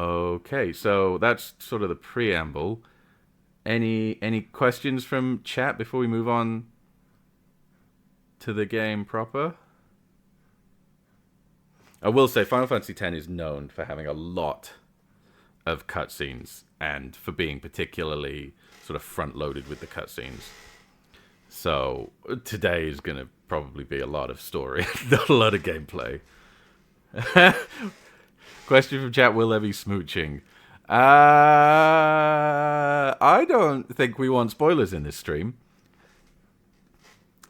Okay, so that's sort of the preamble. Any questions from chat before we move on to the game proper? I will say Final Fantasy X is known for having a lot of cutscenes and for being particularly sort of front-loaded with the cutscenes. So today is going to probably be a lot of story, not a lot of gameplay. Question from chat: will there be smooching? I don't think we want spoilers in this stream.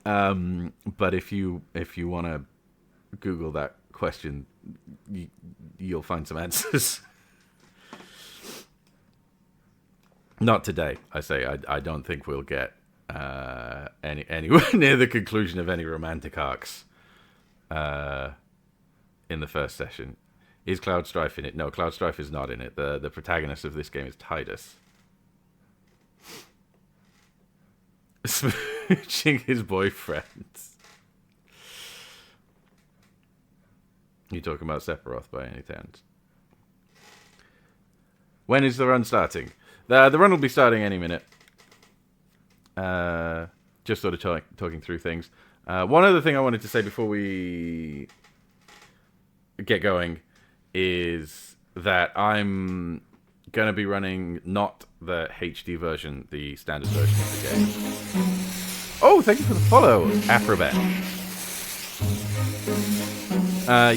But if you want to Google that question, you'll find some answers. Not today, I say. I don't think we'll get anywhere near the conclusion of any romantic arcs in the first session. Is Cloud Strife in it? No, Cloud Strife is not in it. The protagonist of this game is Tidus. Smooching his boyfriend. You talking about Sephiroth by any chance? When is the run starting? The run will be starting any minute. Just sort of talking through things. One other thing I wanted to say before we get going is that I'm going to be running not the HD version, the standard version of the game. Oh, thank you for the follow, Afrobet.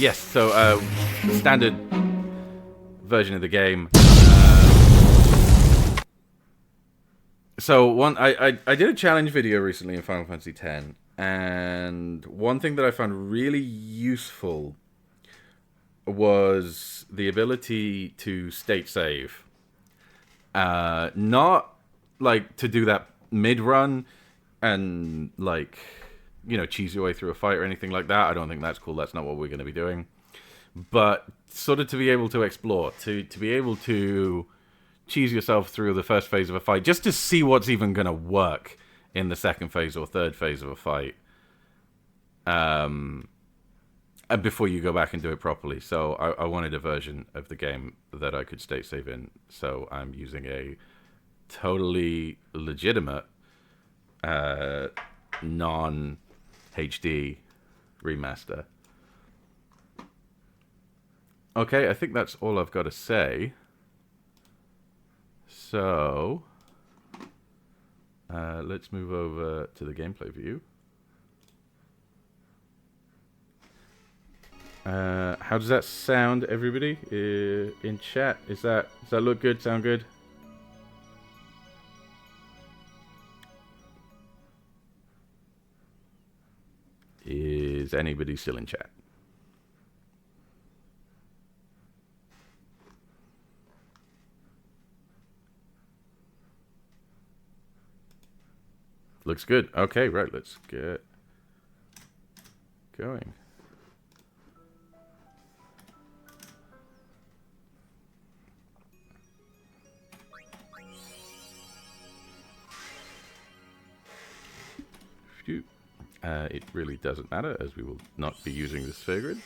Yes, so standard version of the game. So I did a challenge video recently in Final Fantasy X, and one thing that I found really useful was the ability to state save. Not like to do that mid-run and like, you know, cheese your way through a fight or anything like that. I don't think that's cool. That's not what we're going to be doing. But sort of to be able to explore, to be able to cheese yourself through the first phase of a fight, just to see what's even going to work in the second phase or third phase of a fight. And before you go back and do it properly. So I wanted a version of the game that I could state save in. So I'm using a totally legitimate non-HD remaster. Okay, I think that's all I've got to say. So let's move over to the gameplay view. How does that sound, everybody? In chat, does that look good? Sound good? Is anybody still in chat? Looks good. Okay, right. Let's get going. It really doesn't matter, as we will not be using the sphere grid.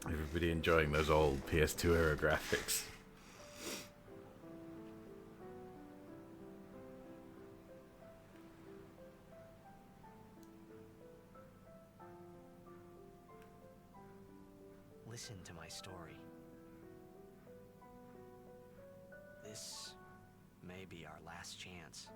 Everybody enjoying those old PS2 era graphics. Listen to my story. This may be our last chance.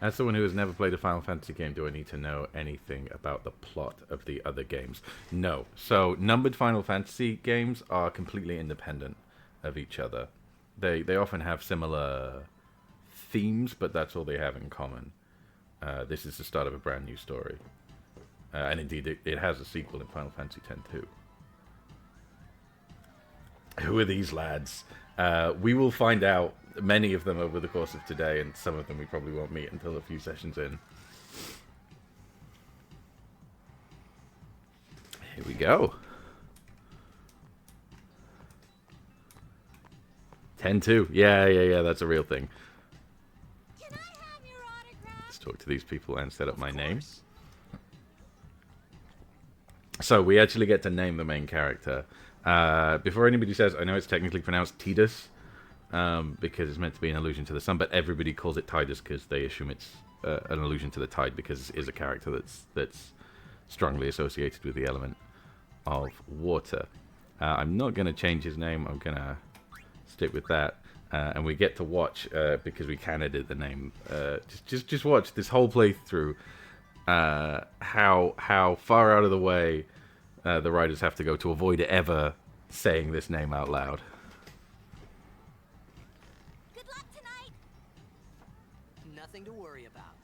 As someone who has never played a Final Fantasy game, do I need to know anything about the plot of the other games? No. So, numbered Final Fantasy games are completely independent of each other. They often have similar themes, but that's all they have in common. This is the start of a brand new story. And indeed, it has a sequel in Final Fantasy X too. Who are these lads? We will find out many of them over the course of today, and some of them we probably won't meet until a few sessions in. Here we go. 10-2. Yeah, that's a real thing. Can I have your autograph? Let's talk to these people and set up my name. So we actually get to name the main character. Before anybody says, I know it's technically pronounced Tidus, because it's meant to be an allusion to the sun, but everybody calls it Tidus because they assume it's an allusion to the tide, because it is a character that's strongly associated with the element of water. I'm not going to change his name. I'm going to stick with that. And we get to watch, because we can edit the name, just watch this whole playthrough, how far out of the way the writers have to go to avoid ever saying this name out loud. Good luck tonight. Nothing to worry about.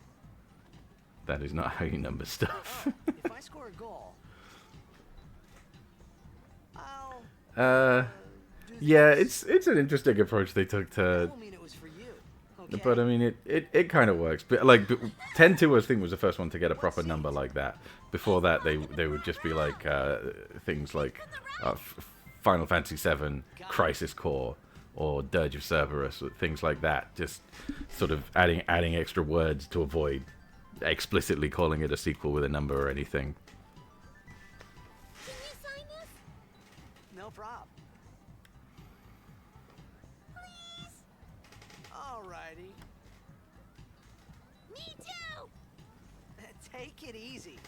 That is not how you number stuff. If I score a goal, I'll Yeah, it's an interesting approach they took I to, don't mean it was for you. Okay. but I mean it kind of works. But like 10-2, I think, was the first one to get a proper number like that. Before that, they would just be like things like Final Fantasy VII Crisis Core or Dirge of Cerberus, or things like that. Just sort of adding extra words to avoid explicitly calling it a sequel with a number or anything. Can you sign this? No problem. Please? Alrighty. Me too. Take it easy.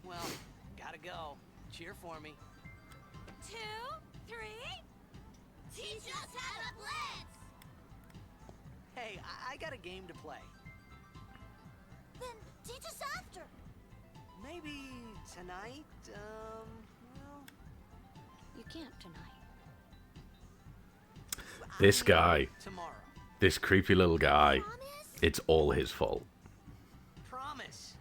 Well, gotta go. Cheer for me. 2, 3. Teach us how to blitz. Hey, I got a game to play. Then teach us after. Maybe tonight, well... You can't tonight. This guy, Tomorrow. this creepy little guy, Promise? it's all his fault. Promise.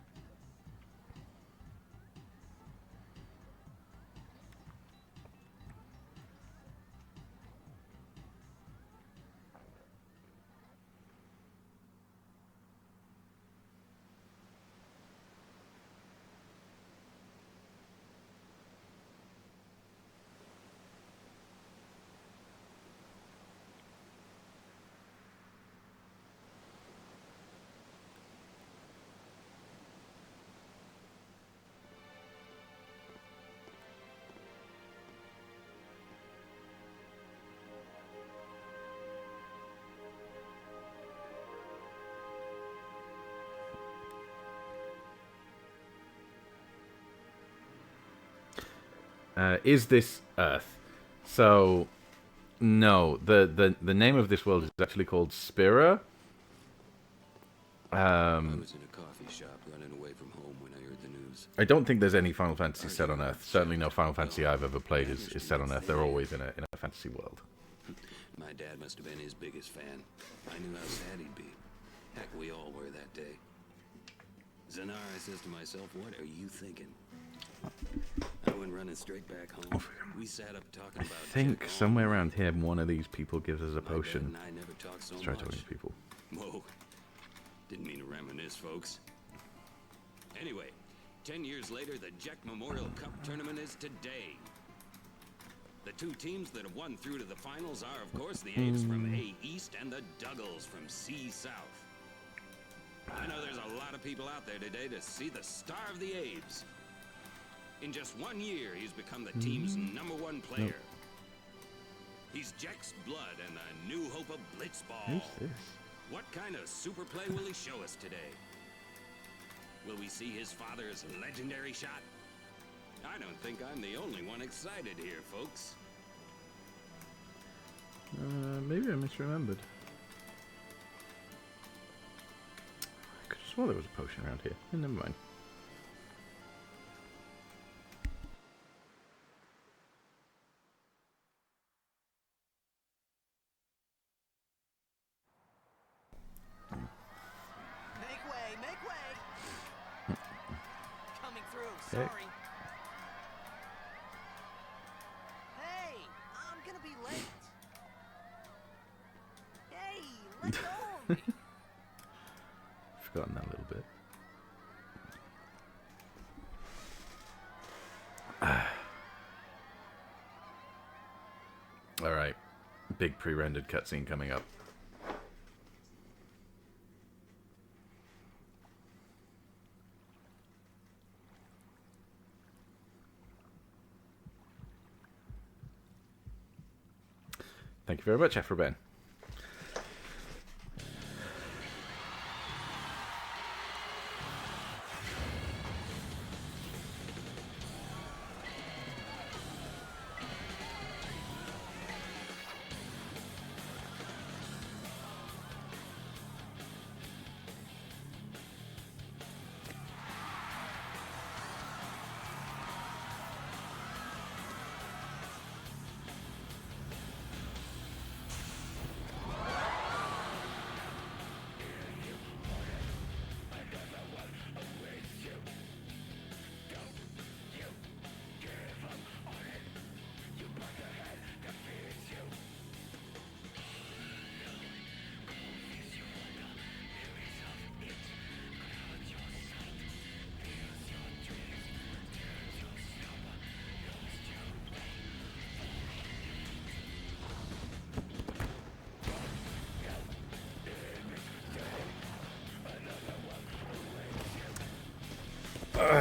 Is this Earth? So, no. The name of this world is actually called Spira. I was in a coffee shop running away from home when I heard the news. I don't think there's any Final Fantasy set on Earth. Certainly no Final Fantasy I've ever played is set on Earth. They're always in a fantasy world. My dad must have been his biggest fan. I knew how sad he'd be. Heck, we all were that day. Zanar, I says to myself, what are you thinking? I went running straight back home. We sat up talking I about think Jack somewhere around here, one of these people gives us a My dad potion. and I never talked so Let's try much. talking to people. Whoa. Didn't mean to reminisce, folks. Anyway, 10 years later, the Jack Memorial Cup tournament is today. The two teams that have won through to the finals are, of course, the Aves from A East and the Duggles from C South. I know there's a lot of people out there today to see the star of the Aves. In just 1 year, he's become the team's #1 player. He's Jack's blood and the new hope of Blitzball. Who's this? What kind of super play will he show us today? Will we see his father's legendary shot? I don't think I'm the only one excited here, folks. Maybe I misremembered. I could have sworn there was a potion around here. Never mind. Make way, make way! Coming through, Okay. sorry. Hey, I'm gonna be late. Hey, let go of me. Forgotten that a little bit. Alright. Big pre-rendered cutscene coming up. Thank you very much, Afroben.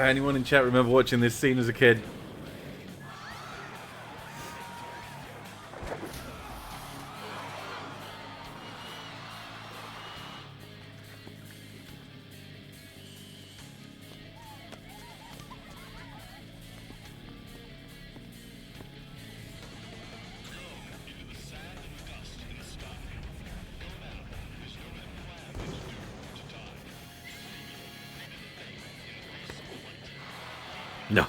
Anyone in chat remember watching this scene as a kid? No.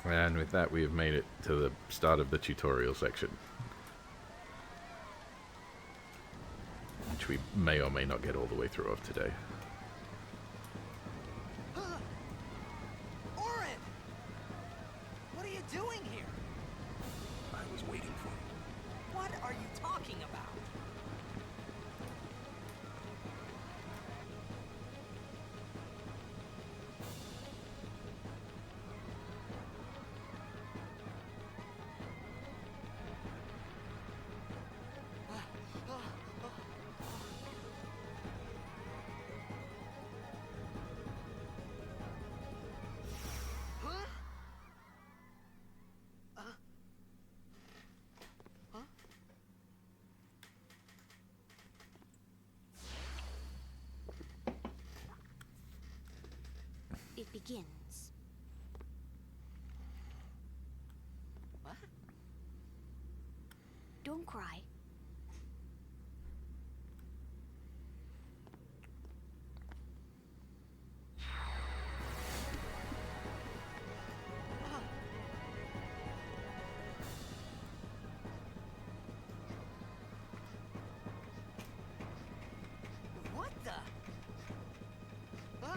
And with that, we have made it to the start of the tutorial section, which we may or may not get all the way through of today. Orin! What are you doing here? I was waiting for you. What are you talking about? It begins. What? Don't cry. What the? Huh?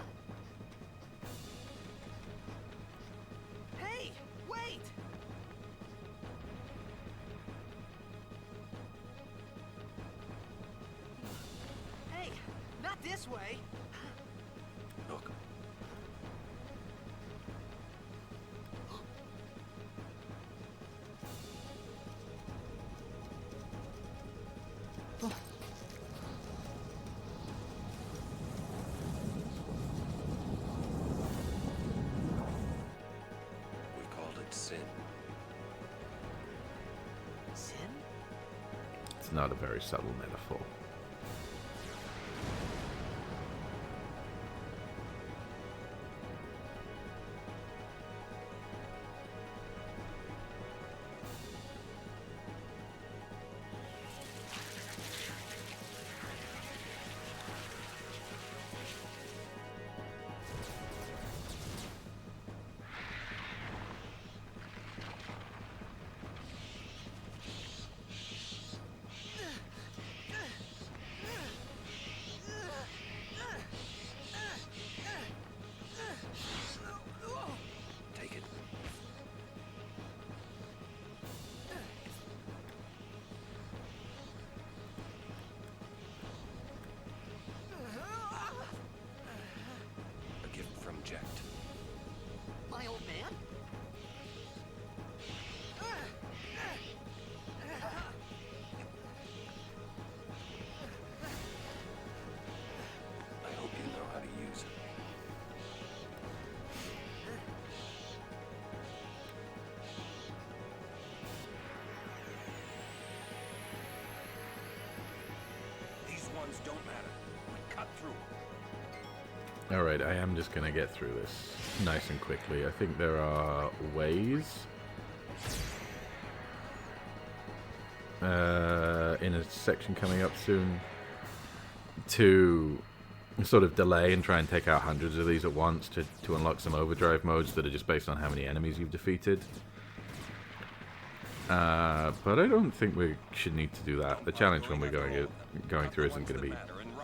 Hey, wait! Hey, not this way. Look. We called it sin. Sin? It's not a very subtle metaphor. Take it. A gift from Jekt. My old man? I hope you know how to use it. These ones don't matter. We cut through them. Alright, I am just going to get through this nice and quickly. I think there are ways in a section coming up soon to sort of delay and try and take out hundreds of these at once to unlock some overdrive modes that are just based on how many enemies you've defeated. But I don't think we should need to do that. The challenge when we're going through isn't going to be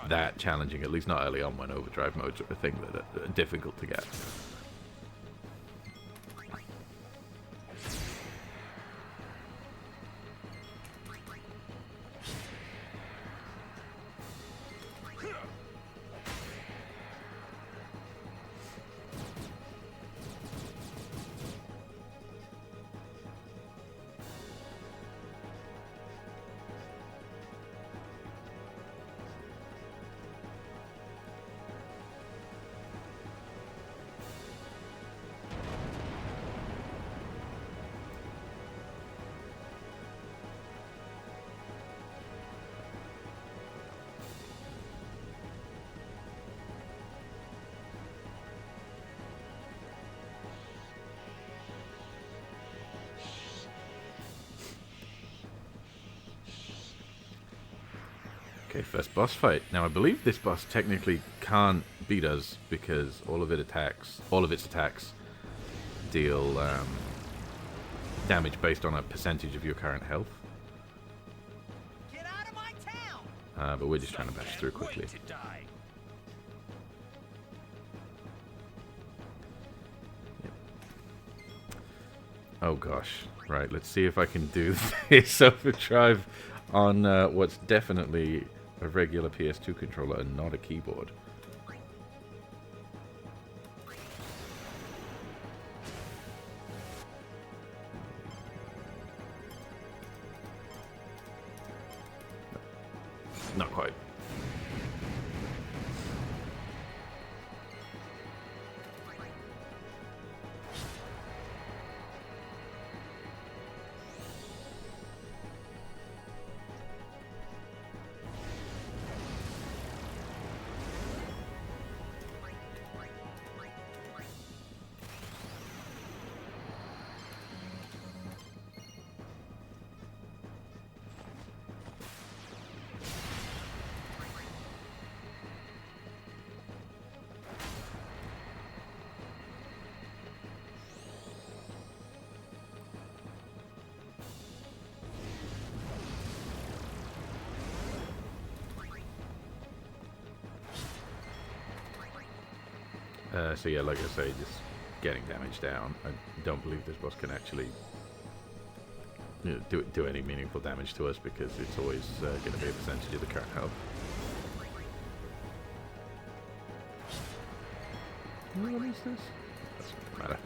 that challenging, at least not early on when overdrive modes are a thing that are difficult to get. Okay, first boss fight. Now I believe this boss technically can't beat us because all of its attacks deal damage based on a percentage of your current health. Get out of my town! But we're just trying to bash through quickly. Wait to die. Oh gosh. Right, let's see if I can do this overdrive on what's definitely a regular PS2 controller and not a keyboard. Not quite. So yeah, like I say, just getting damage down. I don't believe this boss can actually do any meaningful damage to us because it's always going to be a percentage of the current health. What is this? Doesn't matter.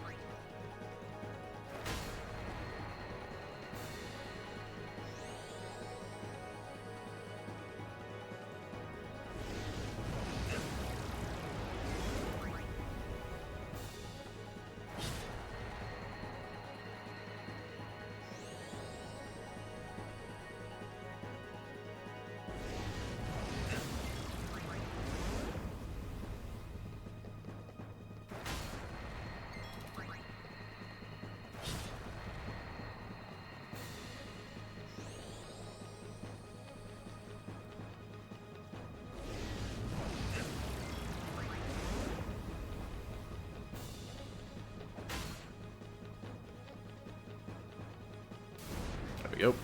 There we go.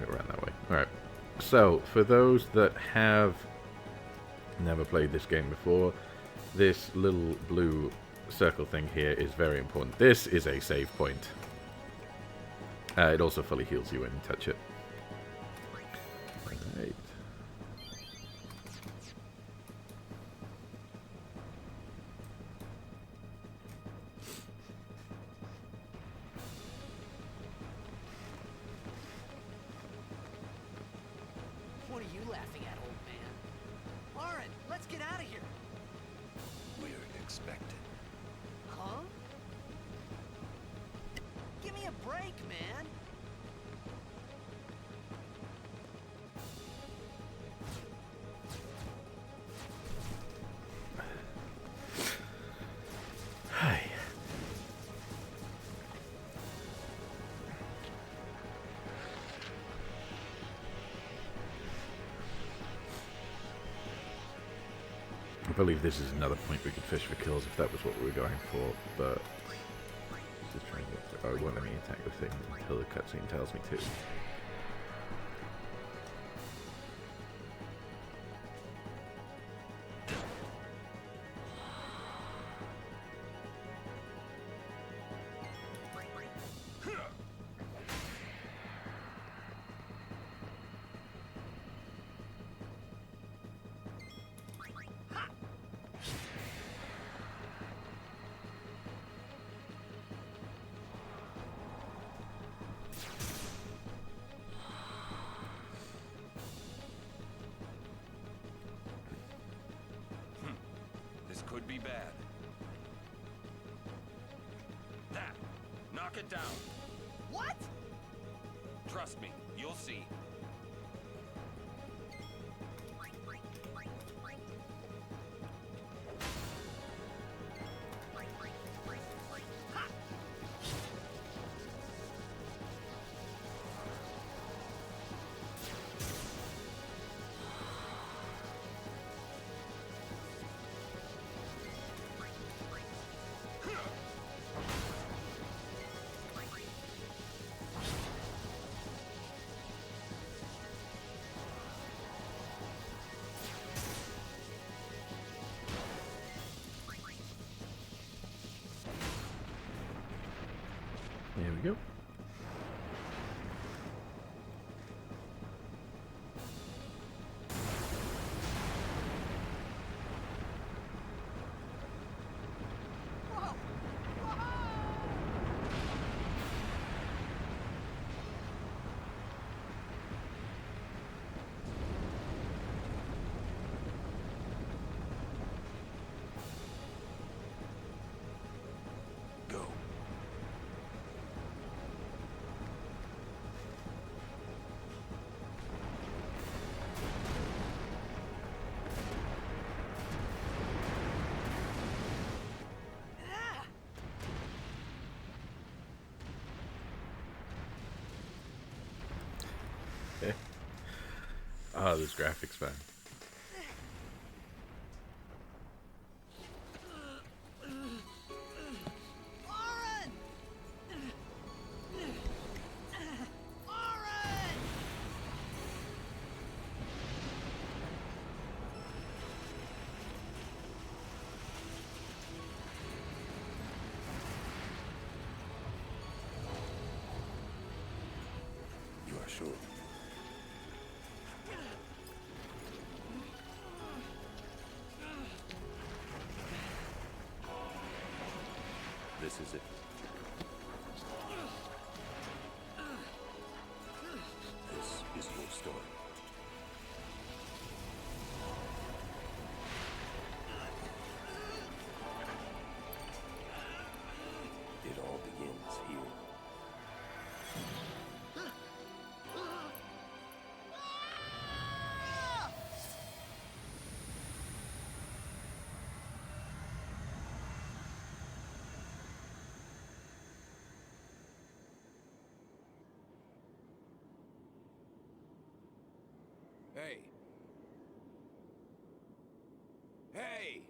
Around that way. Alright. So, for those that have never played this game before, this little blue circle thing here is very important. This is a save point. It also fully heals you when you touch it. Right. What are you laughing at, old man? Lauren, let's get out of here. We're expected. Huh? Give me a break, man. Hi. I believe this is another point we could fish for kills if that was what we were going for, but just trying to get through. Oh, it won't let me attack the thing until the cutscene tells me to. This could be bad. That! Knock it down! What? Trust me, you'll see. we go. Oh, this graphics, man. You are sure? This is it. This is your story. It all begins here. Hey! Hey!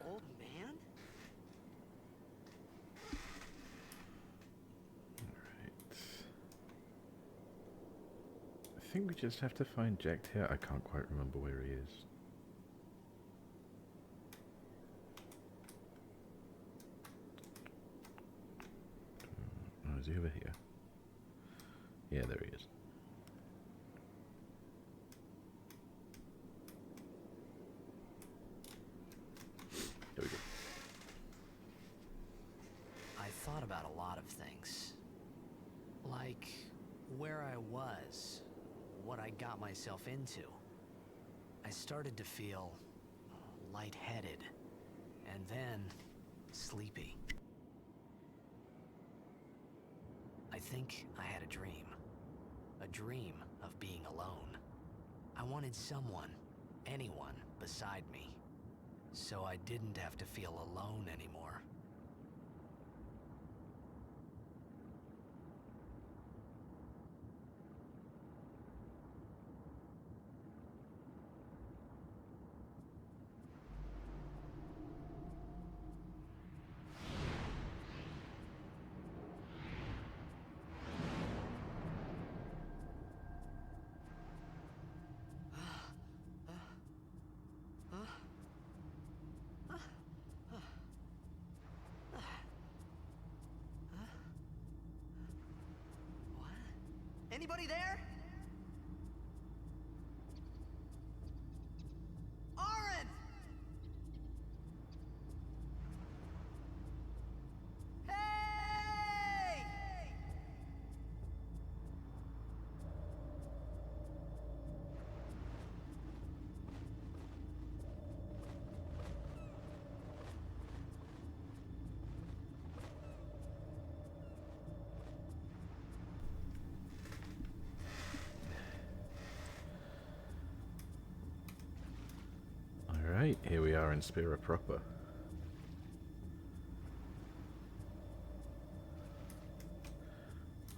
Old man? I think we just have to find Jack here. I can't quite remember where he is. Oh, is he over here? Yeah, there he is. There we go. I thought about a lot of things. Like where I was, what I got myself into. I started to feel lightheaded, and then sleepy. I think I had a dream of being alone. I wanted someone, anyone beside me, so I didn't have to feel alone anymore. Anybody there? Aaron! Hey! Alright, here we are in Spira proper.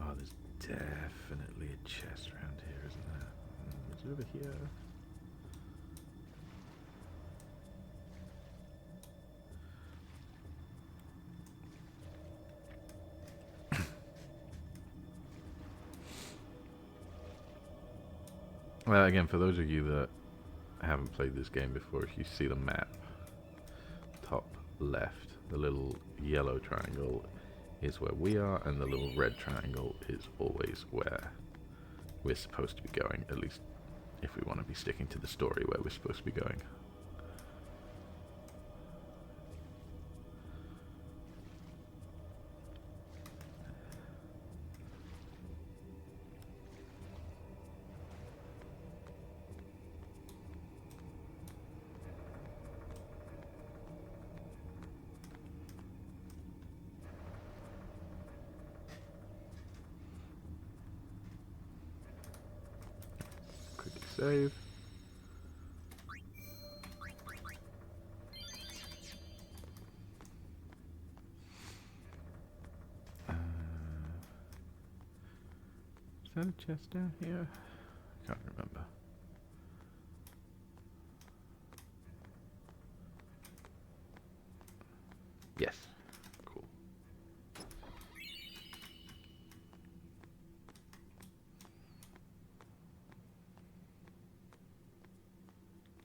Oh, there's definitely a chest around here, isn't there? Is it over here? Well, again, for those of you that haven't played this game before, if you see the map, top left. The little yellow triangle is where we are, and the little red triangle is always where we're supposed to be going, at least if we want to be sticking to the story where we're supposed to be going. Save. Is that a chest down here? I can't remember. Yes. Cool.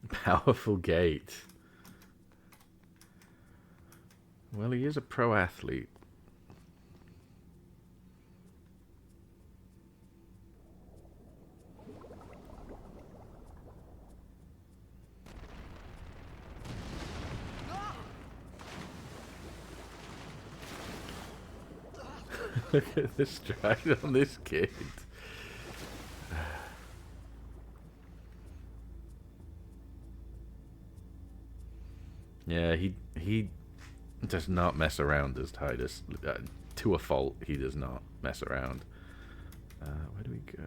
Powerful gate. Well, he is a pro athlete. Look at the stride on this kid. Yeah, he does not mess around, does Titus. To a fault, he does not mess around. Where do we go?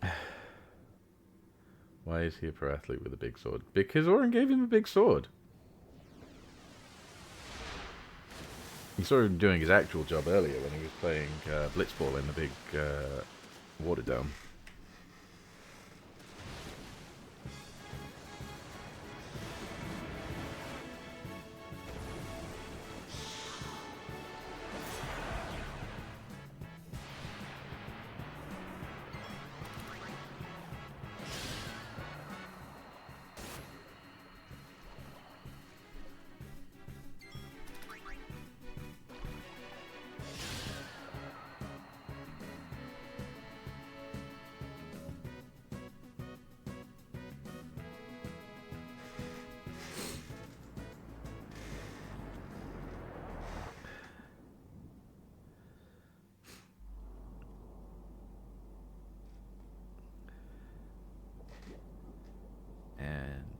Okay. Why is he a pro athlete with a big sword? Because Oren gave him a big sword. You saw him doing his actual job earlier when he was playing Blitzball in the big water dome.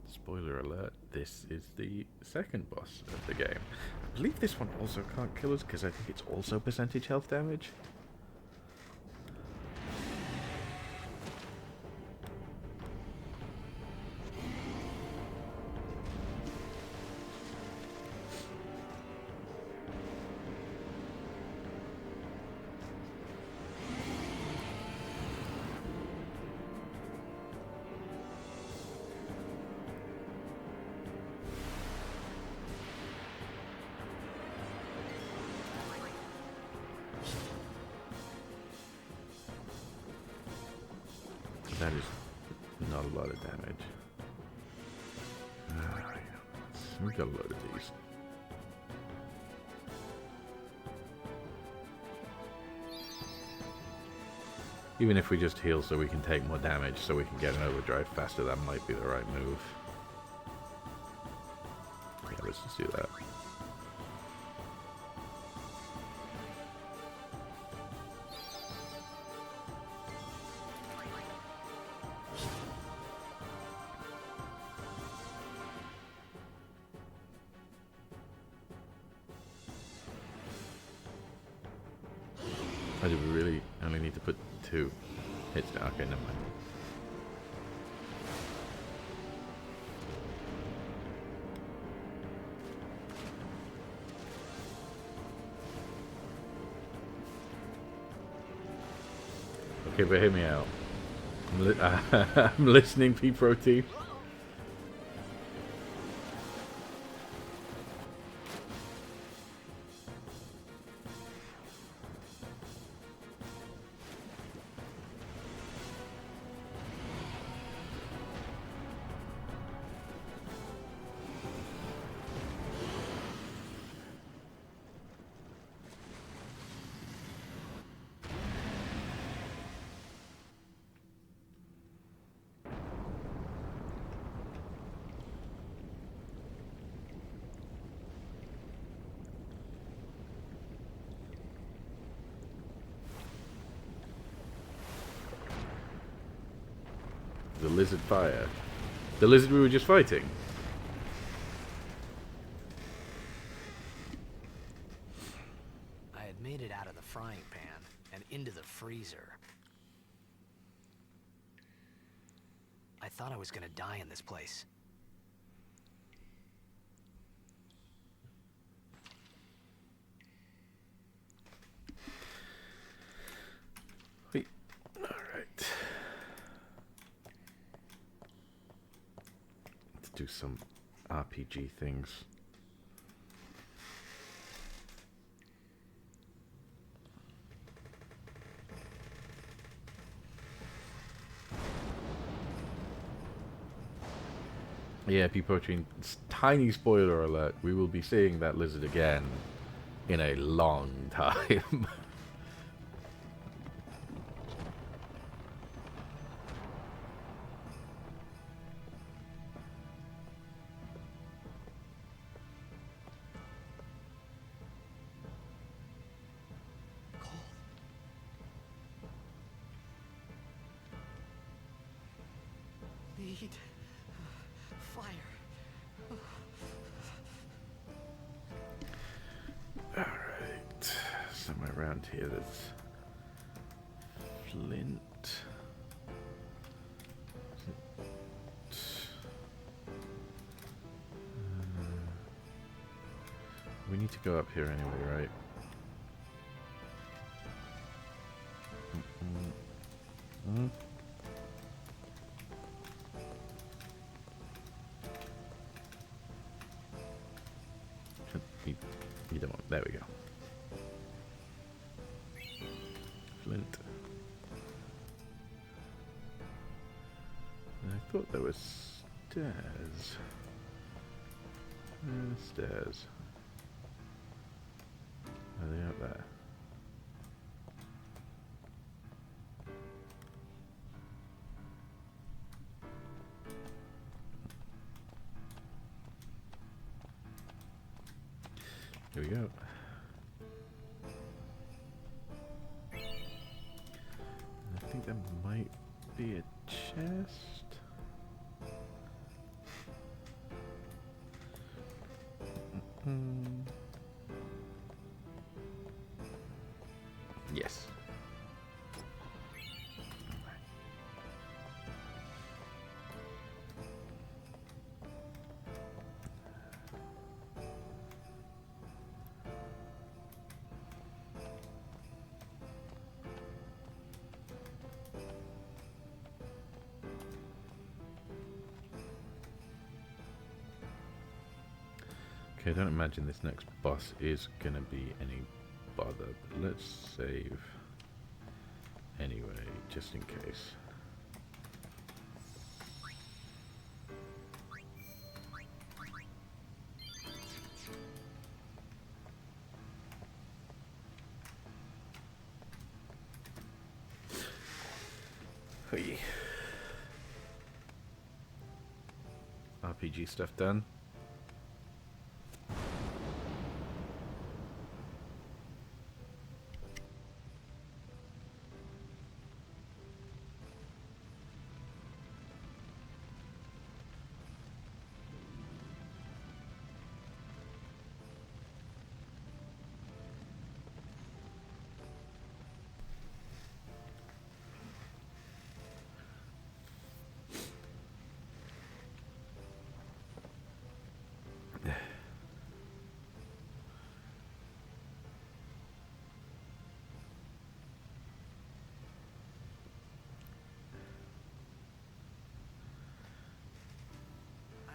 Spoiler alert, this is the second boss of the game. I believe this one also can't kill us because I think it's also percentage health damage. That is not a lot of damage. We got a load of these. Even if we just heal so we can take more damage, so we can get an overdrive faster, that might be the right move. Yeah, let's just do that. I do really only need to put 2 hits down. Okay, never mind. Okay, but hear me out. I'm listening, P-Protein. lizard fire. The lizard we were just fighting. I had made it out of the frying pan and into the freezer. I thought I was gonna die in this place. Wait. Alright. Let's do some RPG things. Yeah, P-Poaching, tiny spoiler alert, we will be seeing that lizard again in a long time. Need fire. Alright, somewhere around here there's flint. We need to go up here anyway, right? You don't want. There we go. Flint. I thought there was stairs. Stairs. Are they up there? Here we go. I think there might be a chest. Yes. Okay, I don't imagine this next boss is gonna be any bother, but let's save anyway, just in case. Hey. RPG stuff done.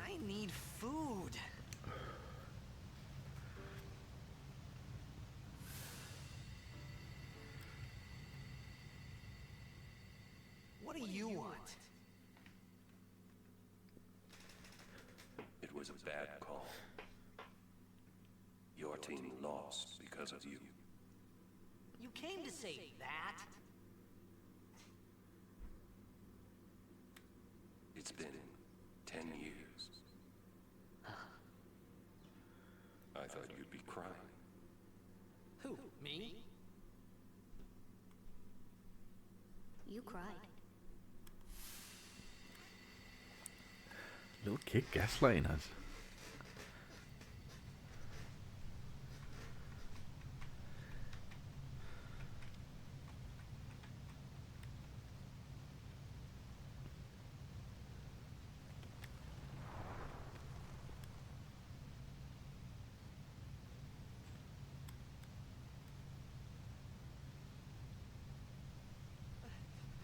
I need food. What do you want? It was a bad call. Your team lost because of you. You came to say that? It's been 10 years. I thought you'd be crying. Who, me? You cried. Little kid gaslighting us.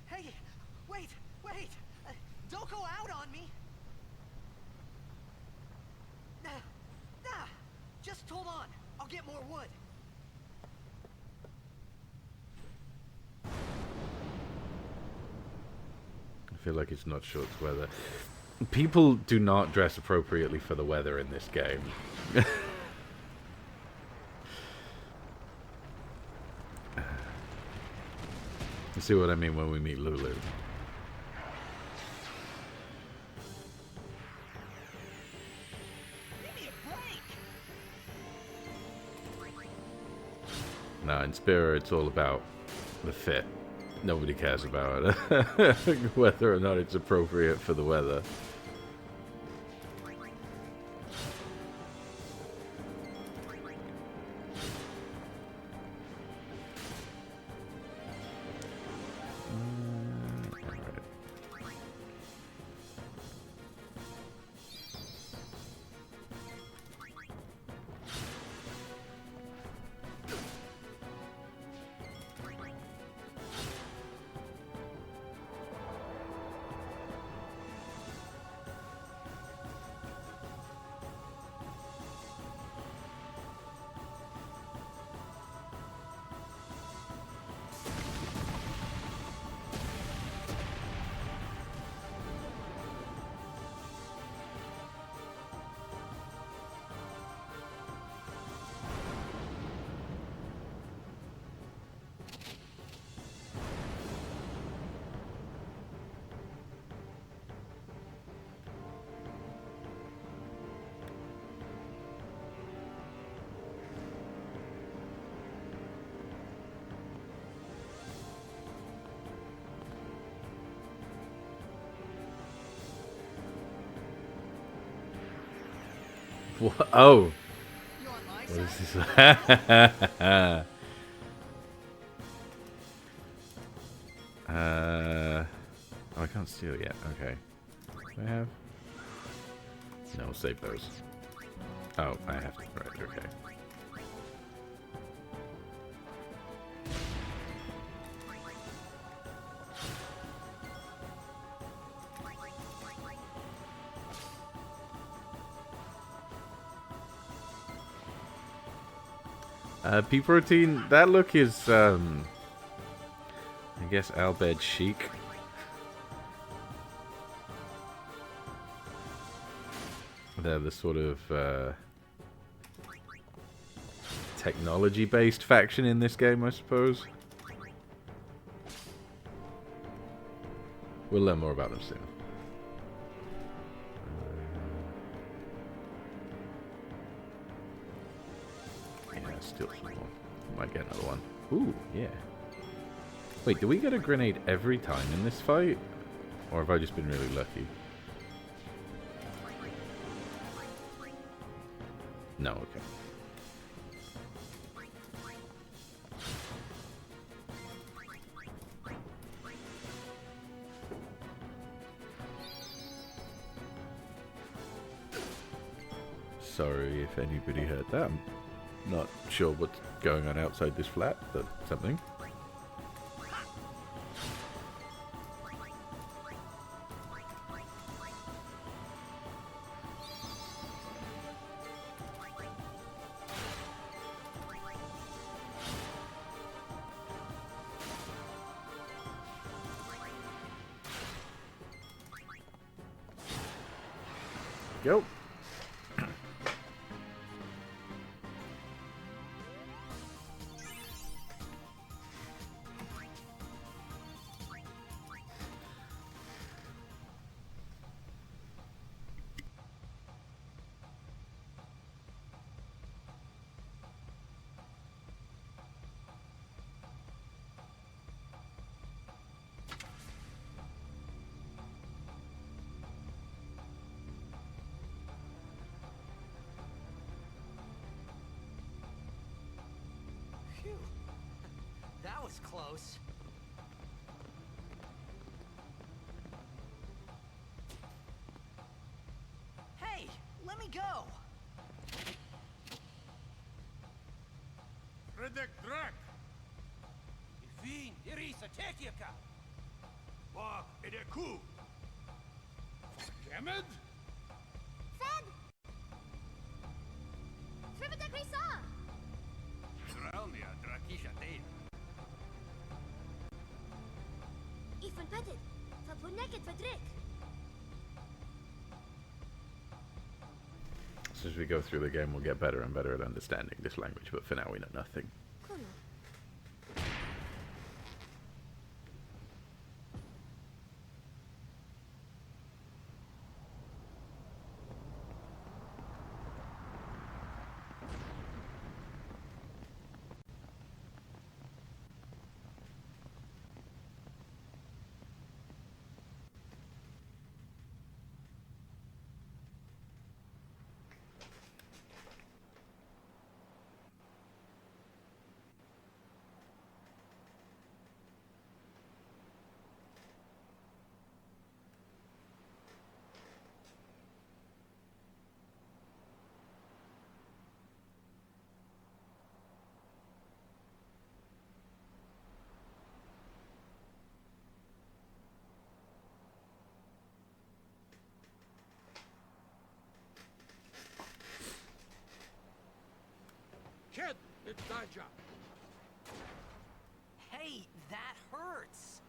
Hey, wait! Don't go out on me! Just hold on. I'll get more wood. I feel like it's not shorts weather. People do not dress appropriately for the weather in this game. You see what I mean when we meet Lulu. Give me a break! No, in Spira it's all about the fit. Nobody cares about whether or not it's appropriate for the weather. What? Oh. You on my What side? is this? Oh, I can't steal yet. Okay. Do I have? No, save those. Oh, I have to. Right, okay. Pea protein, that look is, I guess, Albed chic. They're the sort of, technology-based faction in this game, I suppose. We'll learn more about them soon. Yeah, still some more. Might get another one. Ooh, yeah. Wait, do we get a grenade every time in this fight? Or have I just been really lucky? No, okay. Sorry if anybody heard that. I'm not sure what's going on outside this flat, but something. Go. close. Hey, let me go. Redek Drak! Ifin, Irisa, Tekiaka! Wa, Edeku! Kemed? Fed! Trivita Grisa! Sralnia, Drakisha Dea. Ifan Petit! Fapuneket Fadrik! So as we go through the game, we'll get better and better at understanding this language, but for now we know nothing. Kuno. Kid, it's Daja. Hey, that hurts.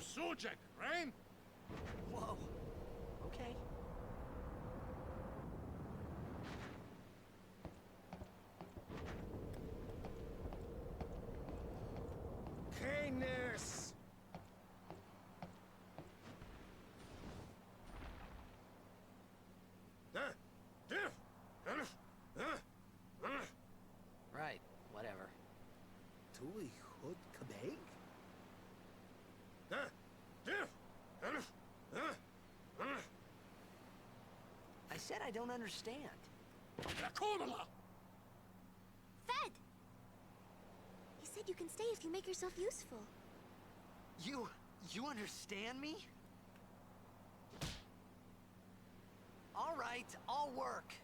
Sujek, right? Whoa. Okay. Kindness! Right, whatever. Tui Hood Kabeg? I said I don't understand. Fed! He said you can stay if you make yourself useful. You understand me? All right, I'll work.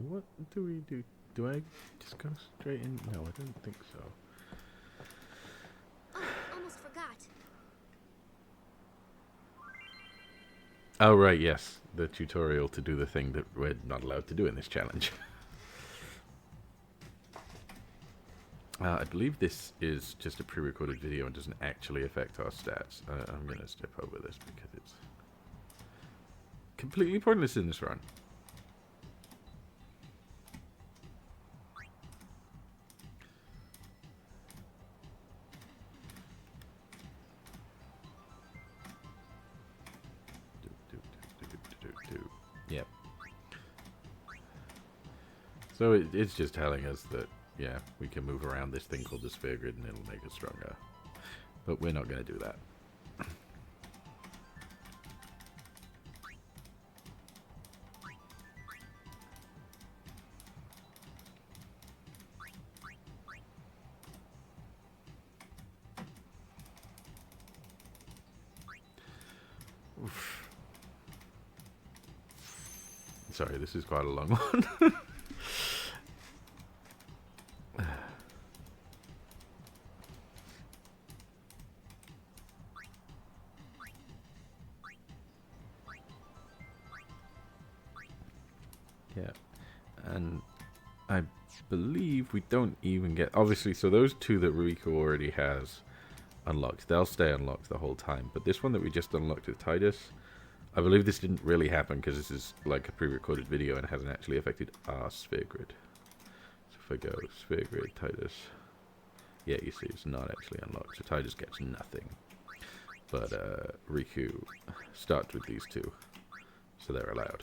What do we do? Do I just go straight in? No, I don't think so. Oh, almost forgot. Oh, right, yes. The tutorial to do the thing that we're not allowed to do in this challenge. I believe this is just a pre-recorded video and doesn't actually affect our stats. I'm going to skip over this because it's completely pointless in this run. Yep. So it's just telling us that, yeah, we can move around this thing called the sphere grid and it'll make us stronger. But we're not going to do that. Oof. Sorry, this is quite a long one. Yeah, and I believe we don't even get... Obviously, so those two that Riku already has unlocked, they'll stay unlocked the whole time. But this one that we just unlocked with Titus, I believe this didn't really happen because this is like a pre-recorded video and hasn't actually affected our sphere grid. So if I go sphere grid, Titus... Yeah, you see, it's not actually unlocked. So Titus gets nothing. But Riku starts with these two, so they're allowed.